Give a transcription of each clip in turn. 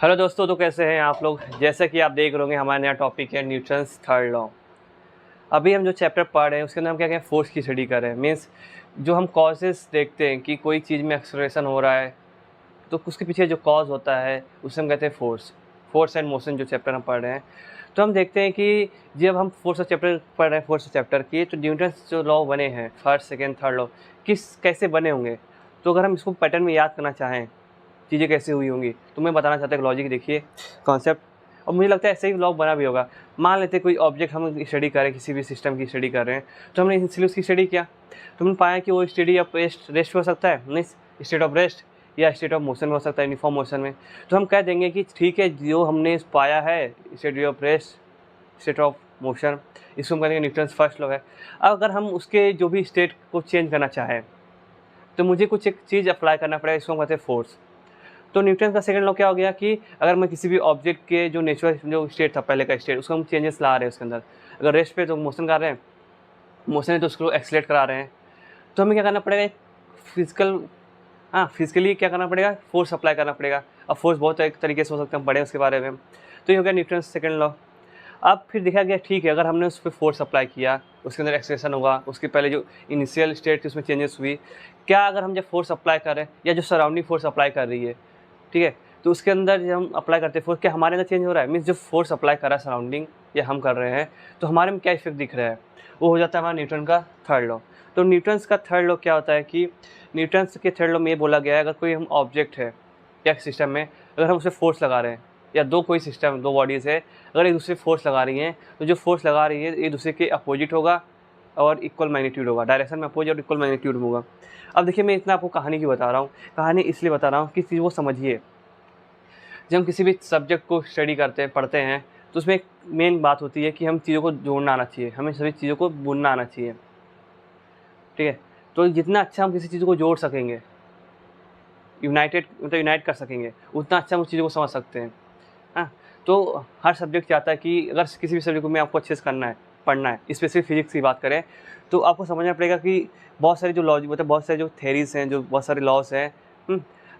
Hello दोस्तों, तो कैसे हैं आप लोग। जैसे कि आप देख रहे होंगे हमारा नया टॉपिक है न्यूटन्स थर्ड लॉ। अभी हम जो चैप्टर पढ़ रहे हैं उसके अंदर हम क्या क्या फोर्स की स्टडी कर रहे हैं। मीन्स जो हम कॉजेस देखते हैं कि कोई चीज़ में एक्सेलरेशन हो रहा है तो उसके पीछे जो कॉज होता है उसे हम कहते हैं फोर्स। फोर्स एंड मोशन जो चैप्टर हम पढ़ रहे हैं, तो हम देखते हैं कि जब हम फोर्स चैप्टर पढ़ रहे हैं फोर्स चैप्टर की, तो न्यूटन्स जो लॉ बने हैं फर्स्ट सेकेंड थर्ड लॉ कैसे बने होंगे। तो अगर हम इसको पैटर्न में याद करना चाहें चीज़ें कैसे हुई होंगी, तो मैं बताना चाहता हूँ लॉजिक देखिए कॉन्सेप्ट। और मुझे लगता है ऐसे ही लॉ बना भी होगा। मान लेते कोई ऑब्जेक्ट हम स्टडी करें, किसी भी सिस्टम की स्टडी कर रहे हैं, तो हमने इसलिए उसकी स्टडी किया तो हमने पाया कि वो स्टडी ऑफ रेस्ट हो सकता है, मीन्स स्टेट ऑफ रेस्ट, या स्टेट ऑफ मोशन में हो सकता है, यूनिफॉर्म मोशन में। तो हम कह देंगे कि ठीक है, जो हमने पाया है state of rest, state of motion, इसको हम कहेंगे न्यूटन्स फर्स्ट लॉ है। अब अगर हम उसके जो भी स्टेट को चेंज करना चाहें तो मुझे कुछ एक चीज़ अप्लाई करना पड़ेगा, इसको हम कहते हैं फोर्स। तो न्यूटन का सेकंड लॉ क्या हो गया कि अगर मैं किसी भी ऑब्जेक्ट के जो नेचुरल जो स्टेट था, पहले का स्टेट, उसको हम चेंजेस ला रहे हैं उसके अंदर। अगर रेस्ट पे तो मोशन कर रहे हैं, मोशन है तो उसको एक्सलेट करा रहे हैं, तो हमें क्या करना पड़ेगा, फिजिकली क्या करना पड़ेगा, फोर्स अप्लाई करना पड़ेगा। अब फोर्स बहुत एक तरीके से हो सकते हैं, हम पढ़े उसके बारे में। तो ये हो गया न्यूटन सेकंड लॉ। अब फिर देखा गया ठीक है, अगर हमने उस पर फोर्स अप्लाई किया, उसके अंदर एक्सेलेरेशन होगा, उसके पहले जो इनिशियल स्टेट थी उसमें चेंजेस हुई। क्या अगर हम जब फोर्स अप्लाई कर रहे हैं या जो सराउंडिंग फोर्स अप्लाई कर रही है, ठीक है, तो उसके अंदर जब हम अप्लाई करते हैं फोर्स, क्या हमारे अंदर चेंज हो रहा है। मीन्स जो फोर्स अप्लाई कर रहा है सराउंडिंग या हम कर रहे हैं, तो हमारे में क्या इफेक्ट दिख रहा है, वो हो जाता है हमारा न्यूटन का थर्ड लॉ। तो न्यूटन्स का थर्ड लॉ क्या होता है कि न्यूटन्स के थर्ड लॉ में ये बोला गया है, अगर कोई हम ऑब्जेक्ट है या सिस्टम में, अगर हम उसे फोर्स लगा रहे हैं, या दो कोई सिस्टम दो बॉडीज़ है, अगर एक दूसरे फोर्स लगा रही हैं, तो जो फोर्स लगा रही है एक दूसरे के अपोजिट होगा और इक्वल मैग्नीट्यूड होगा, डायरेक्शन में अपोजिट और इक्वल मैग्नीट्यूड में होगा। अब देखिए, मैं इतना आपको कहानी की बता रहा हूँ, कहानी इसलिए बता रहा हूँ कि चीज़ वो समझिए। जब हम किसी भी सब्जेक्ट को स्टडी करते हैं, पढ़ते हैं, तो उसमें एक मेन बात होती है कि हम चीज़ों को जोड़ना आना चाहिए, हमें सभी चीज़ों को बुनना आना चाहिए, ठीक है। तो जितना अच्छा हम किसी चीज़ को जोड़ सकेंगे, यूनाइटेड मतलब यूनाइट कर सकेंगे, उतना अच्छा हम उस चीज़ों को समझ सकते हैं। हाँ, तो हर सब्जेक्ट चाहता है कि अगर किसी भी सब्जेक्ट को में आपको अच्छे से करना है, पढ़ना है, स्पेसिफिक फिजिक्स की बात करें, तो आपको समझना पड़ेगा कि बहुत सारी जो लॉजिक मतलब बहुत सारी जो थेरीज़ हैं, जो बहुत सारे लॉज हैं,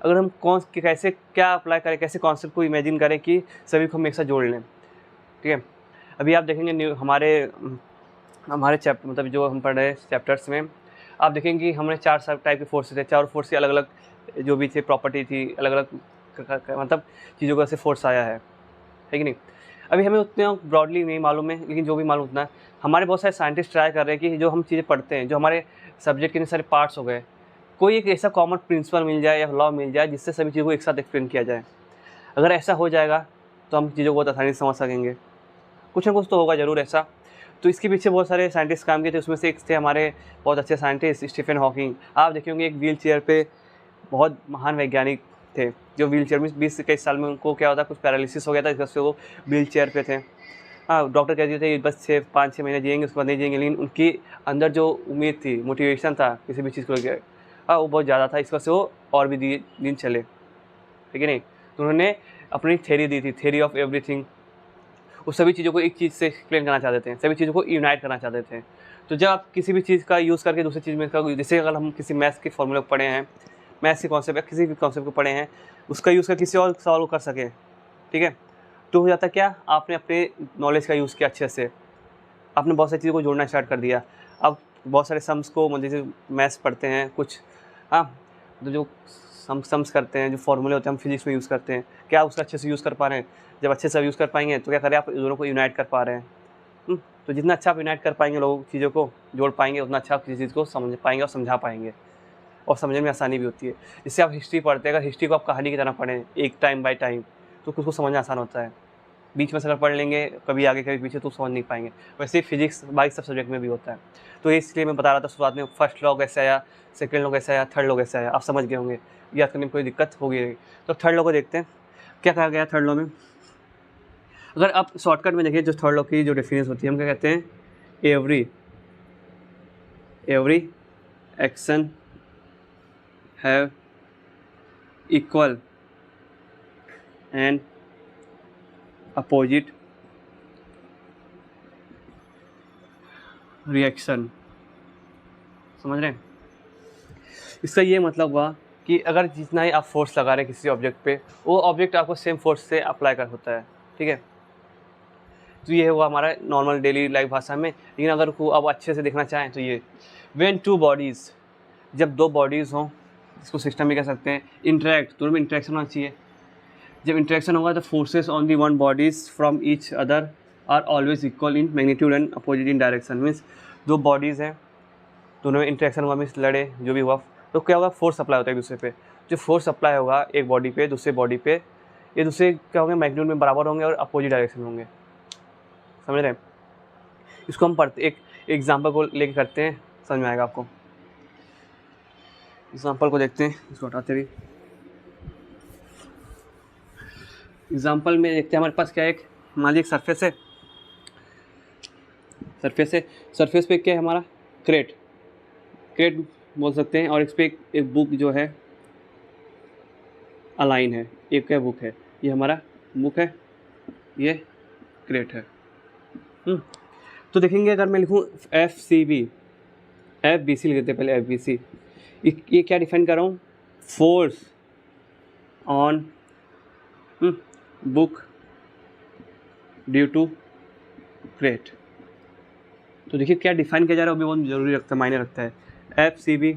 अगर हम कैसे क्या अप्लाई करें, कैसे कॉन्सेप्ट को इमेजिन करें कि सभी को हम एक साथ जोड़ लें, ठीक है। अभी आप देखेंगे हमारे चैप्टर मतलब जो हम पढ़ रहे हैं चैप्टर्स में, आप देखेंगे कि हमने चार सब टाइप के फोर्सेस थे, चारों फोर्स की अलग अलग जो भी थे प्रॉपर्टी थी, अलग अलग मतलब चीज़ों का से फोर्स आया है कि नहीं। अभी हमें उतना ब्रॉडली नहीं मालूम है, लेकिन जो भी मालूम उतना है। हमारे बहुत सारे साइंटिस्ट ट्राई कर रहे हैं कि जो हम चीज़ें पढ़ते हैं, जो हमारे सब्जेक्ट के इतने सारे पार्ट्स हो गए, कोई एक ऐसा कॉमन प्रिंसिपल मिल जाए या लॉ मिल जाए जिससे सभी चीज़ों को एक साथ एक्सप्लेन किया जाए। अगर ऐसा हो जाएगा तो हम चीज़ों को बहुत आसानी से समझ सकेंगे। कुछ ना कुछ तो होगा ज़रूर ऐसा। तो इसके पीछे बहुत सारे साइंटिस्ट काम किए थे, उसमें से एक थे हमारे बहुत अच्छे साइंटिस्ट स्टीफन हॉकिंग। आप देखे होंगे एक व्हील चेयर पे बहुत महान वैज्ञानिक थे, जो व्हील चेयर में 20 से 21 साल में उनको क्या होता कुछ पैरालिसिस हो गया था, इस वजह से वो व्हील चेयर पे थे। हाँ, डॉक्टर कह दिए थे बस 5-6 महीने जिएंगे, उसके बाद नहीं जिएंगे, लेकिन उनकी अंदर जो उम्मीद थी, मोटिवेशन था किसी भी चीज़ को लेकर, वो बहुत ज़्यादा था, इस वजह से वो और भी दिन चले, ठीक है नहीं। तो उन्होंने अपनी थ्योरी दी थी, थ्योरी ऑफ एवरीथिंग। वो सभी चीज़ों को एक चीज़ से एक्सप्लेन करना चाहते थे, सभी चीज़ों को यूनाइट करना चाहते थे। तो जब आप किसी भी चीज़ का यूज़ करके दूसरी चीज़ में जैसे अगर हम किसी मैथ्स के फॉर्मूले को पढ़े हैं, मैथ्स के कॉन्सेप्ट या किसी भी कॉन्सेप्ट को पढ़े हैं, उसका यूज़ कर किसी और सवाल को कर सकें, ठीक है, तो हो जाता क्या, आपने अपने नॉलेज का यूज़ किया अच्छे से, आपने बहुत सारी चीज़ों को जोड़ना स्टार्ट कर दिया। अब बहुत सारे सम्स को मतलब जैसे मैथ्स पढ़ते हैं कुछ, हाँ, तो जो सम्स करते हैं, जो फॉर्मूले होते हैं हम फिजिक्स में यूज़ करते हैं, क्या उसका अच्छे से यूज़ कर पा रहे हैं। जब अच्छे से यूज़ कर पाएंगे तो क्या करें, आप दोनों को यूनाइट कर पा रहे हैं। तो जितना अच्छा आप यूनाइट कर पाएंगे, लोगों चीज़ों को जोड़ पाएंगे, उतना अच्छा आप किसी चीज़ को समझ पाएंगे और समझा पाएंगे, और समझने में आसानी भी होती है। जिससे आप हिस्ट्री पढ़ते हैं, अगर हिस्ट्री को आप कहानी की तरह पढ़ें एक टाइम बाय टाइम, तो उसको समझना आसान होता है। बीच में से अगर पढ़ लेंगे कभी आगे कभी पीछे तो समझ नहीं पाएंगे। वैसे ही फिजिक्स बाकी सब सब्जेक्ट में भी होता है। तो इसलिए मैं बता रहा था शुरुआत में, फर्स्ट लॉ कैसे आया, सेकंड लॉ कैसे आया, थर्ड लॉ कैसे आया, आप समझ गए होंगे, याद करने में कोई दिक्कत होगी नहीं। तो थर्ड लॉ को देखते हैं, क्या कहा गया थर्ड लॉ में। अगर आप शॉर्टकट में देखिए, जो थर्ड लॉ की जो डेफिनेशन होती है, हम क्या कहते हैं, every action have equal and opposite reaction. समझ रहे हैं, इसका ये मतलब हुआ कि अगर जितना ही आप फोर्स लगा रहे हैं किसी ऑब्जेक्ट पे, वो ऑब्जेक्ट आपको सेम फोर्स से अप्लाई कर होता है, ठीक है। तो ये हुआ हमारा नॉर्मल डेली लाइफ भाषा में। लेकिन अगर को अब अच्छे से देखना चाहें तो ये व्हेन टू बॉडीज़, जब दो बॉडीज़ हों, इसको सिस्टम भी कह सकते हैं, इंटरेक्ट, दोनों में इंटरेक्शन होना चाहिए। जब इंटरेक्शन होगा तो forces on the one bodies from each other are always equal in magnitude and opposite in direction. Means दो बॉडीज़ हैं, दोनों में इंटरेक्शन हुआ, मीन्स लड़े, जो भी हुआ, तो क्या होगा, फोर्स अप्लाई होता है एक दूसरे पे। जो फोर्स अप्लाई होगा एक बॉडी पे दूसरे बॉडी पे, ये दूसरे क्या होंगे, मैग्नीट्यूड में बराबर होंगे और अपोजिट डायरेक्शन होंगे। समझ रहे हैं? इसको हम पढ़ते एक एग्जाम्पल को लेके करते हैं, समझ में आएगा आपको। एग्जाम्पल को देखते हैं, इसको हटाते भी। एग्जाम्पल में देखते हैं हमारे पास क्या है, एक मान लीजिए एक सरफेस है, सरफेस पे क्या है हमारा, क्रेट बोल सकते हैं, और इस पर एक बुक जो है अलाइन है, एक क्या बुक है, ये हमारा बुक है, ये क्रेट है। तो देखेंगे अगर मैं लिखूँ FCB, FBC लिख देते हैं पहले, FBC, ये क्या डिफाइन कर रहा हूँ, force on book due to crate. तो देखिए क्या डिफाइन किया जा रहा है, वो भी बहुत ज़रूरी रखता है, मायने रखता है। FCB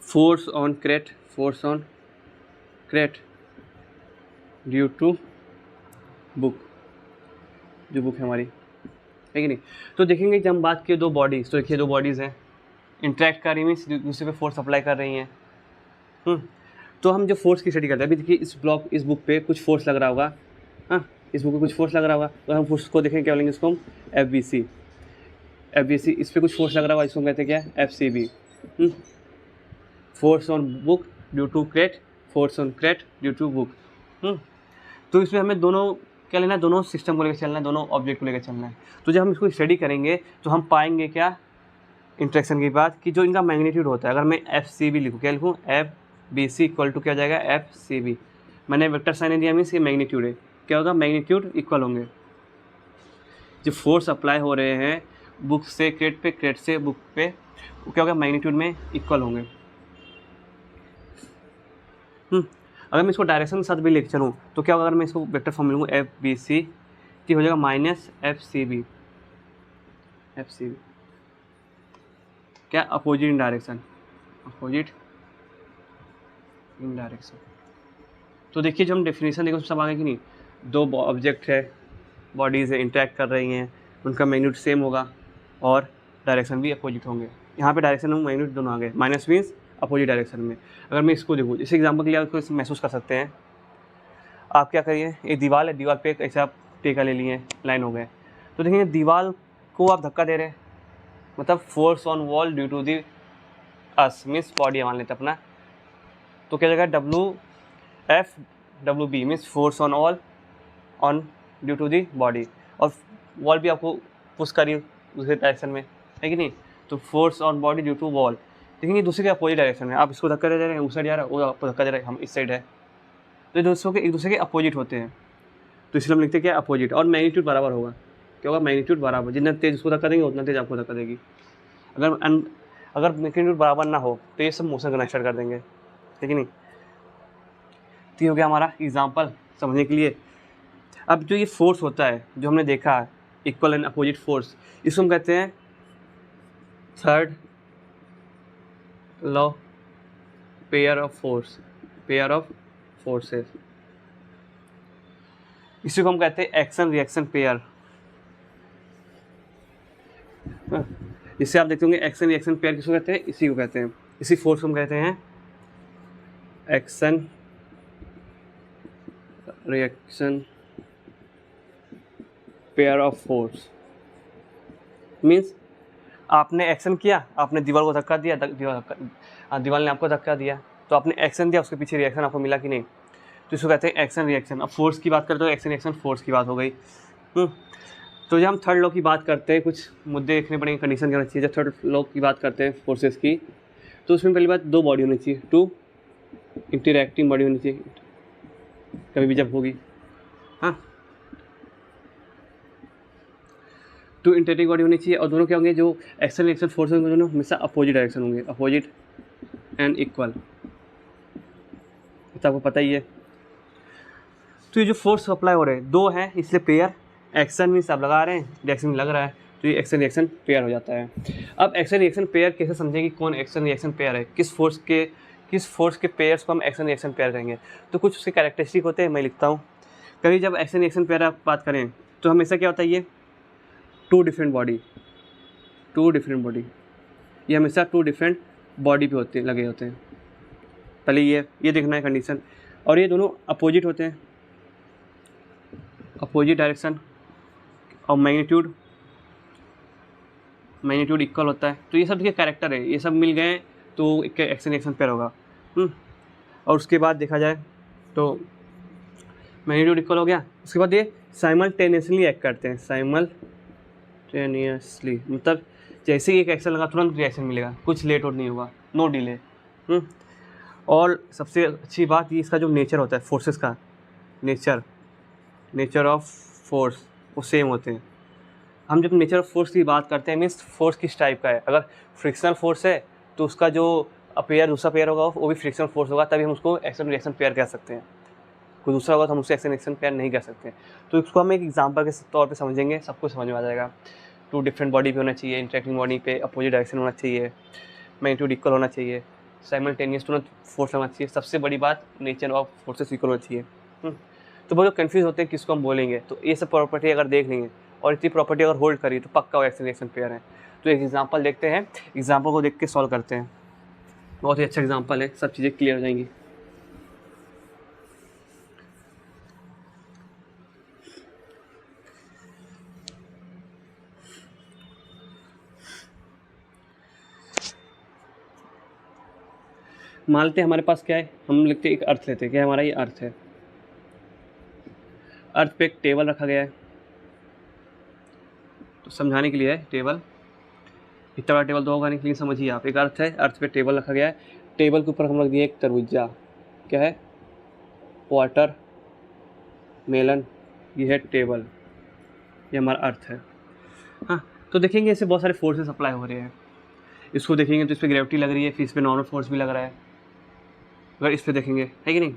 force on crate due to book, जो बुक है हमारी, है कि नहीं। तो देखेंगे जब हम बात की दो बॉडीज़, तो देखिए दो बॉडीज़ हैं, इंटरेक्ट कर रही मीन्स दूसरे पे फोर्स अप्लाई कर रही हैं। तो हम जो फोर्स की स्टडी करते हैं, अभी देखिए इस बुक पे कुछ फोर्स लग रहा होगा, हाँ, इस बुक पे कुछ फोर्स लग रहा होगा, तो हम फोर्स को देखेंगे क्या बोलेंगे, इसको हम FBC, इस पर कुछ फोर्स लग रहा होगा, इसको कहते हैं क्या, FCB, force on book due to crate, force on crate due to book. तो इसमें हमें दोनों क्या लेना है, दोनों सिस्टम को लेकर चलना है, दोनों ऑब्जेक्ट को लेकर चलना है। तो जब हम इसको स्टडी करेंगे तो हम पाएंगे क्या, इंटरेक्शन की बात, कि जो इनका मैग्नीट्यूड होता है, अगर मैं FCB लिखूँ, क्या लिखूँ, FBC इक्वल टू क्या हो जाएगा, FCB, मैंने वेक्टर साइन दिया, मीन्स ये मैग्नीट्यूड है, क्या होगा, मैग्नीट्यूड इक्वल होंगे, जो फोर्स अप्लाई हो रहे हैं बुक से क्रेट पे, क्रेट से बुक पे, वो क्या होगा, मैग्नीट्यूड में इक्वल होंगे। अगर मैं इसको डायरेक्शन के साथ भी लेके चलूँ तो क्या होगा, अगर मैं इसको वेक्टर फॉर्म में लूँ FBC, तो हो जाएगा माइनस FCB, क्या, अपोजिट इन डायरेक्शन, तो देखिए जो हम डेफिनेशन देखो सब आगे कि नहीं, दो ऑब्जेक्ट है, बॉडीज़ है, इंटरेक्ट कर रही हैं, उनका मैग्नीट्यूड सेम होगा और डायरेक्शन भी अपोजिट होंगे। यहाँ पे डायरेक्शन और मैग्नीट्यूड दोनों आ गए, माइनस मीन्स अपोजिट डायरेक्शन में। अगर मैं इसको देखूँ, इस एग्जाम्पल के लिए आप इसको महसूस कर सकते हैं। आप क्या करिए, एक दीवार है, दीवार पे ऐसे आप टेका ले लिए, लाइन हो गए, तो देखेंगे दीवार को आप धक्का दे रहे हैं, मतलब force on wall due to the us, means body मान लेते अपना, तो क्या जगह FWB means force on all on due to the body, और वॉल भी आपको पुश करी दूसरे डायरेक्शन में, है कि नहीं। तो force on body due to wall, देखेंगे दूसरे के अपोजिट डायरेक्शन में, आप इसको धक्का दे रहे हैं, उस साइड जा रहा है, वो आपको धक्का दे रहा है, हम इस साइड है, तो दोस्तों के एक दूसरे के अपोजिट होते हैं, तो इसलिए हम लिखते हैं क्या, अपोजिट, और मैग्नीट्यूड बराबर होगा, क्या होगा, मैग्नीट्यूड बराबर, जितना तेज उसको धक्का देंगे उतना तेज आपको धक्का देगी। अगर मैग्नीट्यूड बराबर ना हो तो ये सब मोशन करना स्टार्ट कर देंगे, ठीक है नहीं। तो ये हो गया हमारा एग्जाम्पल समझने के लिए। अब जो ये फोर्स होता है, जो हमने देखा है, इक्वल एंड अपोजिट फोर्स, इसको हम कहते हैं third law, pair of forces, इसी को हम कहते हैं एक्शन रिएक्शन पेयर। इससे आप देखते होंगे एक्शन रिएक्शन पेयर किसको कहते हैं, इसी को कहते हैं, इसी फोर्स को हम कहते हैं action reaction pair of force. Means आपने एक्शन किया, आपने दीवार को धक्का दिया, दीवार ने आपको धक्का दिया, तो आपने एक्शन दिया, उसके पीछे रिएक्शन आपको मिला कि नहीं, तो इसको कहते हैं एक्शन रिएक्शन। अब फोर्स की बात करते हो, एक्शन रिएक्शन फोर्स की बात हो गई। तो जब हम थर्ड लॉ की बात करते हैं, कुछ मुद्दे देखने पड़ेंगे, कंडीशन करना चाहिए। जब थर्ड लॉ की बात करते हैं फोर्सेस की, तो उसमें पहली बात दो बॉडी होनी चाहिए, टू इंटरैक्टिंग बॉडी होनी चाहिए, कभी भी जब होगी, हाँ, टू इंटरैक्टिंग बॉडी होनी चाहिए, और दोनों क्या होंगे, जो एक्शन रिएक्शन फोर्स होंगे दोनों हमेशा अपोजिट डायरेक्शन होंगे, अपोजिट एंड इक्वल, तो आपको पता ही है। तो ये जो फोर्स अप्लाई हो रहे हैं दो हैं, इसलिए पेयर, एक्शन मीन्स आप लगा रहे हैं, रिएक्शन लग रहा है, तो ये एक्शन रिएक्शन पेयर हो जाता है। अब एक्शन रिएक्शन पेयर कैसे समझेंगे कौन एक्शन रिएक्शन पेयर है, किस फोर्स के पेयर्स को हम एक्शन रिएक्शन पेयर कहेंगे। तो कुछ उसके कैरेक्टरिस्टिक होते हैं, मैं लिखता हूँ। कभी जब एक्शन रिएक्शन पेयर आप बात करें तो हमेशा क्या होता है, ये टू डिफरेंट बॉडी, ये हमेशा टू डिफरेंट बॉडी पे होते लगे होते हैं। पहले ये देखना है कंडीशन, और ये दोनों अपोजिट होते हैं, अपोजिट डायरेक्शन, और मैग्नीट्यूड इक्वल होता है। तो ये सब देखिए कैरेक्टर है, ये सब मिल गए तो एक एक्शन रिएक्शन पेयर होगा। और उसके बाद देखा जाए तो मैग्नीट्यूड इक्वल हो गया, उसके बाद ये साइमल्टेनियसली एक्ट करते हैं, साइमल्टेनियसली मतलब जैसे ही एक एक्शन लगा तुरंत रिएक्शन मिलेगा, कुछ लेट और नहीं होगा, नो डिले। और सबसे अच्छी बात ये इसका जो नेचर होता है फोर्सेस का, नेचर ऑफ फोर्स वो सेम होते हैं। हम जब नेचर ऑफ फोर्स की बात करते हैं मीन्स फोर्स किस टाइप का है, अगर फ्रिक्शनल फोर्स है तो उसका जो पेयर दूसरा पेयर होगा वो भी फ्रिक्शनल फोर्स होगा, तभी हम उसको एक्शन रिएक्शन पेयर कह सकते हैं। कोई दूसरा होगा तो हम उससे एक्शन रिएक्शन पेयर नहीं कह सकते। तो इसको हम एक एग्जांपल के तौर पे समझेंगे, सबको समझ में आ जाएगा। टू डिफरेंट बॉडी पे होना चाहिए, इंटरेक्टिंग बॉडी पे अपोजिट डायरेक्शन होना चाहिए, मैग्नीट्यूड इक्वल होना चाहिए, साइमल्टेनियस तुरंत फोर्स होना चाहिए, सबसे बड़ी बात नेचर ऑफ फोर्सेस इक्वल होना चाहिए। तो बहुत कन्फ्यूज होते हैं किसको हम बोलेंगे, तो ये सब प्रॉपर्टी अगर देख लेंगे और इतनी प्रॉपर्टी अगर होल्ड करी तो पक्का वो एक्शन रिएक्शन पेयर है। तो एक एग्जांपल देखते हैं, एग्जांपल को देख के सॉल्व करते हैं। बहुत ही अच्छा एग्जांपल है, सब चीज़ें क्लियर हो जाएंगी। मान लेते हैं हमारे पास क्या है, हम लिखते एक अर्थ लेते हैं, क्या हमारा ये अर्थ है, अर्थ पे एक टेबल रखा गया है। तो समझाने के लिए है टेबल, इतना बड़ा टेबल तो होगा नहीं, लेकिन समझिए आप, एक अर्थ है, अर्थ पे टेबल रखा गया है, टेबल के ऊपर हम रख दिए एक तरबूजा, क्या है, वाटर मेलन, ये है टेबल, ये हमारा अर्थ है। हाँ, तो देखेंगे इससे बहुत सारे फोर्सेस अप्लाई हो रहे हैं। इसको देखेंगे तो इस पर ग्रेविटी लग रही है, फिर इस पर नॉर्मल फोर्स भी लग रहा है, अगर इस पर देखेंगे है कि नहीं,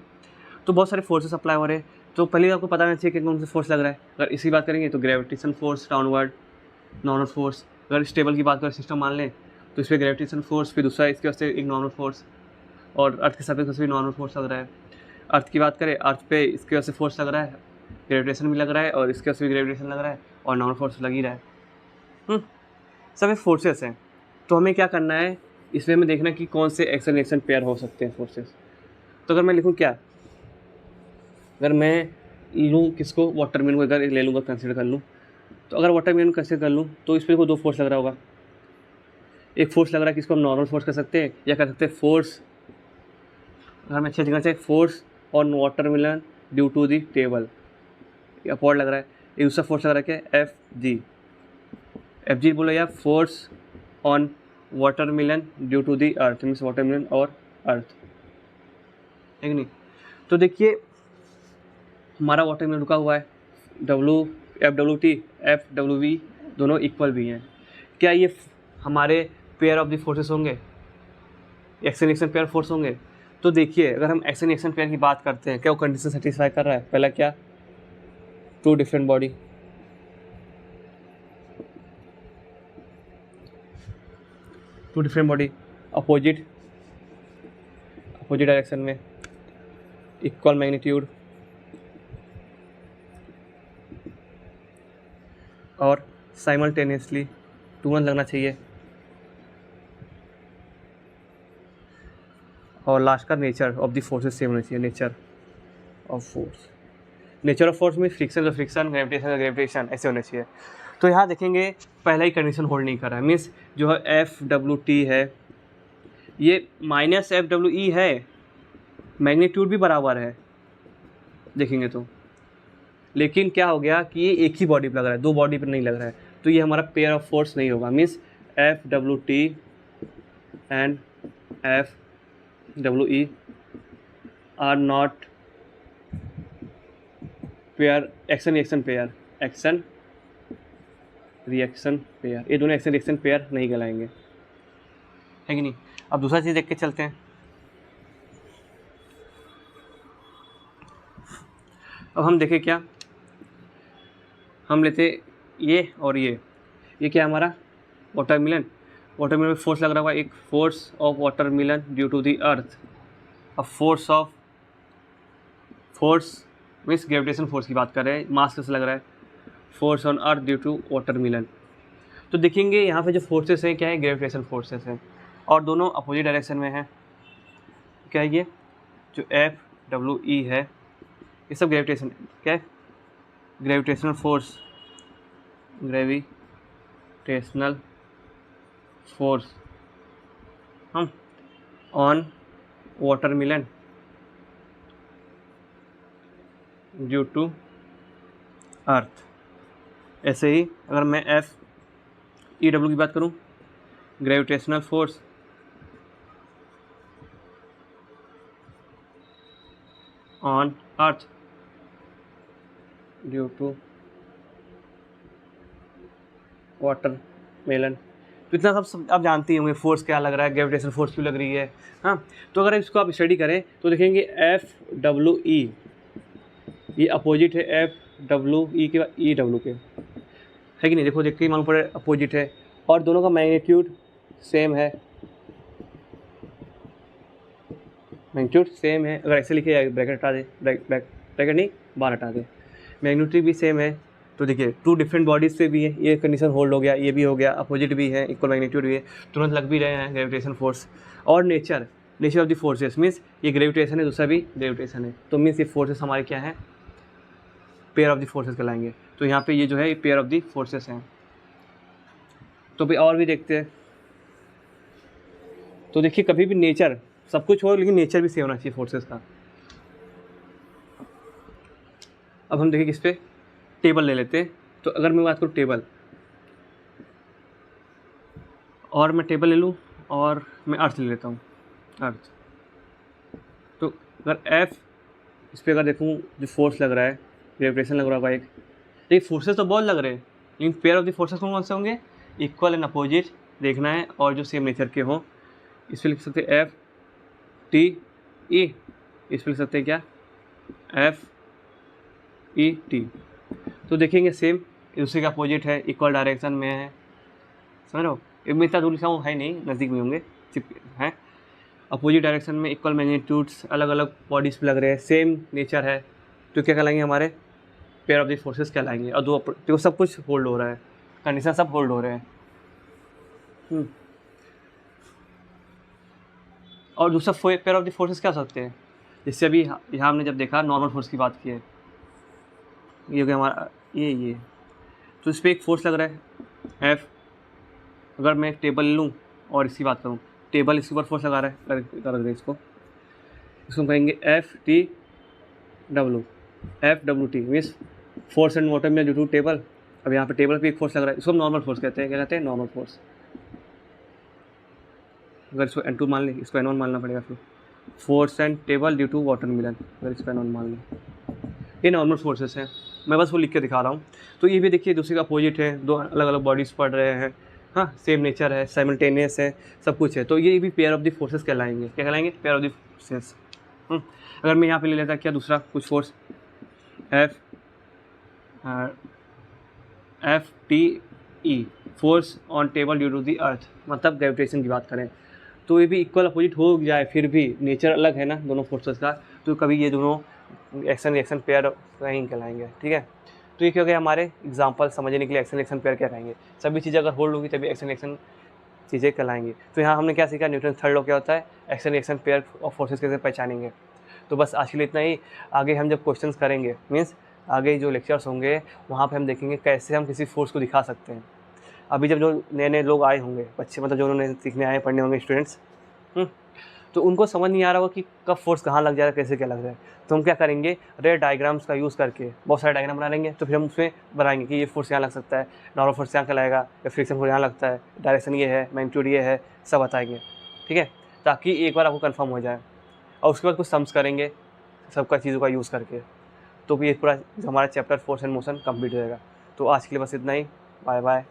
तो बहुत सारे फोर्सेस अप्लाई हो रहे हैं। तो पहले आपको पता होना चाहिए कि कौन सा फोर्स लग रहा है। अगर इसकी बात करेंगे तो gravitation force downward, normal force. अगर इस टेबल की बात करें, सिस्टम मान लें, तो इस पर ग्रेविटेशन फोर्स, फिर दूसरा इसके वास्ते एक नॉर्मल फोर्स, और अर्थ के सरफेस पर भी नॉर्मल फोर्स लग रहा है। अर्थ की बात करें, अर्थ पे इसके वजह से फोर्स लग रहा है, ग्रेविटेशन भी लग रहा है, और इसके वजह से भी ग्रेविटेशन लग रहा है, और नॉर्मल फोर्स लग ही रहा है। सब फोर्सेस हैं। तो हमें क्या करना है, इसमें हमें देखना कि कौन से एक्शन रिएक्शन पेयर हो सकते हैं फोर्सेस। तो अगर मैं लिखूँ क्या, अगर मैं लूँ किसको, वाटरमेलन को अगर ले लूँगा, कंसिडर कर लूँ, तो अगर वाटरमेलन कंसिडर कर लूँ तो इस पर को दो फोर्स लग रहा होगा। एक फोर्स लग रहा है किसको हम नॉर्मल फोर्स कर सकते हैं, या कर सकते हैं फोर्स, अगर मैं अच्छे जगह से force on watermelon due to the table, अपॉर्ड लग रहा है। एक दूसरा फोर्स लग रहा है क्या, एफ जी बोलो, या force on watermelon due to the earth, means watermelon और अर्थ, है कि नहीं। तो देखिए हमारा वाटरमेलन रुका हुआ है, एफ डब्ल्यू वी दोनों इक्वल भी हैं। क्या ये हमारे पेयर ऑफ द फोर्सेस होंगे, एक्शन रिएक्शन पेयर फोर्स होंगे। तो देखिए अगर हम एक्शन रिएक्शन पेयर की बात करते हैं, क्या वो कंडीशन सेटिस्फाई कर रहा है। पहला क्या, two different body opposite direction में, इक्वल मैग्नीट्यूड, और साइमल्टेनियसली तुरंत लगना चाहिए, और लास्ट का nature of the forces same होना चाहिए। नेचर ऑफ फोर्स में फ्रिक्शन तो फ्रिक्शन, ग्रेविटेशन ऐसे होने चाहिए। तो यहाँ देखेंगे पहला ही कंडीशन होल्ड नहीं कर रहा है, मीन्स जो है एफ डब्ल्यू टी है ये माइनस एफ डब्ल्यू ई है, मैग्नीट्यूड भी बराबर है देखेंगे तो, लेकिन क्या हो गया कि ये एक ही बॉडी पर लग रहा है, दो बॉडी पर नहीं लग रहा है, तो ये हमारा पेयर ऑफ फोर्स नहीं होगा। Means F W T and F W E R not pair, action reaction pair, ये दोनों एक्शन रिएक्शन पेयर नहीं कहलाएंगे, है कि नहीं। अब दूसरा चीज़ देख के चलते हैं। अब हम देखें क्या, हम लेते ये और ये क्या है हमारा वाटरमेलन। वाटरमेलन में फोर्स लग रहा होगा, एक force of watermelon due to the earth. अब फोर्स मीन्स ग्रेविटेशन फोर्स की बात कर रहे हैं, मास कैसे लग रहा है, force on earth due to watermelon. तो देखेंगे यहाँ पे जो फोर्सेस हैं क्या है, ग्रेविटेशन फोर्सेस हैं और दोनों अपोजिट डायरेक्शन में हैं। क्या है ये जो FWE है ये सब ग्रेविटेशन क्या है, ग्रेविटेशनल फोर्स, ग्रेविटेशनल फोर्स हम on watermelon due to earth. ऐसे ही अगर मैं FEW की बात करूं, gravitational force on earth due to watermelon. तो इतना सब आप जानते ही होंगे फोर्स क्या लग रहा है, ग्रेविटेशन फोर्स क्यों लग रही है। हाँ, तो अगर इसको आप स्टडी करें तो देखेंगे FWE ये अपोजिट है FWE के EW के, है कि नहीं। देखो देखते ही मालूम पड़े अपोजिट है और दोनों का मैग्नीट्यूड सेम है, अगर ऐसे लिखे ब्रैकेट हटा दे, ब्रैकेट नहीं बार हटा दे, मैग्नीट्यूड भी सेम है। तो देखिए टू डिफरेंट बॉडीज से भी है, ये कंडीशन होल्ड हो गया, ये भी हो गया, अपोजिट भी है, इक्वल मैग्नीट्यूड भी है, तुरंत लग भी रहे हैं ग्रेविटेशन फोर्स। और nature of the forces means ये ग्रेविटेशन है, दूसरा भी ग्रेविटेशन है, तो मीन्स ये फोर्सेस हमारे क्या है, पेयर ऑफ द फोर्सेस कहलाएंगे। तो यहाँ पे ये जो है ये पेयर ऑफ द फोर्सेस हैं। तो भाई और भी देखते हैं। तो देखिए कभी भी नेचर सब कुछ हो लेकिन नेचर भी सेम होना चाहिए फोर्सेस का। अब हम देखिए किस पे, टेबल ले लेते हैं। तो अगर मैं बात करूँ टेबल, और मैं टेबल ले लूँ और मैं अर्थ ले लेता हूँ, अर्थ। तो अगर F इस पर अगर देखूँ जो फोर्स लग रहा है, ग्रेविटेशन लग रहा होगा एक, ये फोर्सेस तो बहुत लग रहे हैं लेकिन पेयर ऑफ द फोर्सेस कौन से होंगे, इक्वल एंड अपोजिट देखना है और जो सेम नेचर के हों। इस पर लिख सकते हैं FTE, इस पर लिख सकते हैं क्या FET। तो देखेंगे सेम दूसरे का अपोजिट है, इक्वल डायरेक्शन में है, समझ रहे हो। इनमें इतना दूर लिखा हूँ है नहीं, नज़दीक में होंगे, चिप हैं, अपोजिट डायरेक्शन में, इक्वल मैग्नीट्यूड्स, अलग अलग बॉडीज पे लग रहे हैं, सेम नेचर है, तो क्या कहलाएंगे हमारे पेयर ऑफ द फोर्सेस कहलाएंगे। और तो सब कुछ होल्ड हो रहा है, कंडीशन सब होल्ड हो रहे हैं। और दूसरा पेयर ऑफ द फोर्सेस क्या हो सकते हैं, जैसे अभी यहाँ हमने जब देखा नॉर्मल फोर्स की बात की है, ये हो गया हमारा ये, तो इस पर एक फोर्स लग रहा है F। अगर मैं एक टेबल लूँ और इसकी बात करूँ, टेबल इसके ऊपर फोर्स लगा रहा है, कर दे इसको कहेंगे FWT means force and motor में ड्यू टू टेबल। अब यहाँ पे टेबल पे एक फोर्स लग रहा है, इसको हम नॉर्मल फोर्स कहते हैं, क्या कहते हैं, नॉर्मल फोर्स। अगर इसको N2 मान लें, इसको N1 मानना पड़ेगा, फिर force and table due to watermelon, अगर इसको N1 मान लें, ये नॉर्मल फोर्सेस हैं, मैं बस वो लिख के दिखा रहा हूँ। तो ये भी देखिए दूसरे का अपोजिट है, दो अलग अलग बॉडीज़ पढ़ रहे हैं, हाँ सेम नेचर है, साइमल्टेनियस है, सब कुछ है, तो ये भी पेयर ऑफ द फोर्सेस कहलाएंगे, क्या कहलाएंगे, पेयर ऑफ द फोर्सेस। अगर मैं यहाँ पे ले लेता क्या दूसरा कुछ force FTE, force on table due to the earth, मतलब ग्रेविटेशन की बात करें, तो ये भी इक्वल अपोजिट हो जाए, फिर भी नेचर अलग है ना दोनों फोर्सेस का, तो कभी ये दोनों एक्शन रिएक्शन पेयर नहीं कहलाएंगे, ठीक है। तो ये क्या हो गया हमारे एग्जांपल समझने के लिए, एक्शन रिएक्शन पेयर क्या कहेंगे, सभी चीज़ें अगर होल्ड होगी तभी एक्शन रिएक्शन चीज़ें कहलाएंगी। तो यहाँ हमने क्या सीखा, न्यूटन थर्ड लॉ क्या होता है, action reaction pair of forces कैसे पहचानेंगे। तो बस आज के लिए इतना ही। आगे हम जब क्वेश्चंस करेंगे, मीन्स आगे जो लेक्चर्स होंगे वहाँ पे हम देखेंगे कैसे हम किसी फोर्स को दिखा सकते हैं। अभी जब जो नए नए लोग आए होंगे, बच्चे मतलब जो उन्होंने सीखने आए पढ़ने होंगे स्टूडेंट्स, तो उनको समझ नहीं आ रहा होगा कि कब फोर्स कहाँ लग जा रहा है, कैसे क्या लग रहा है। तो हम क्या करेंगे, रेड डायग्राम्स का यूज़ करके बहुत सारे डायग्राम बना लेंगे, तो फिर हम उसमें बनाएंगे कि ये फोर्स यहाँ लग सकता है, नॉर्मल फोर्स यहाँ कहलाएगा, या फ्रिक्शन फोर्स यहाँ लगता है, डायरेक्शन ये है, मैग्नीट्यूड ये है, सब बताएंगे, ठीक है, ताकि एक बार आपको कन्फर्म हो जाए। और उसके बाद कुछ सम्स करेंगे सबका चीज़ों का यूज़ करके, तो ये पूरा हमारा chapter force and motion complete हो जाएगा। तो आज के लिए बस इतना ही, बाय बाय।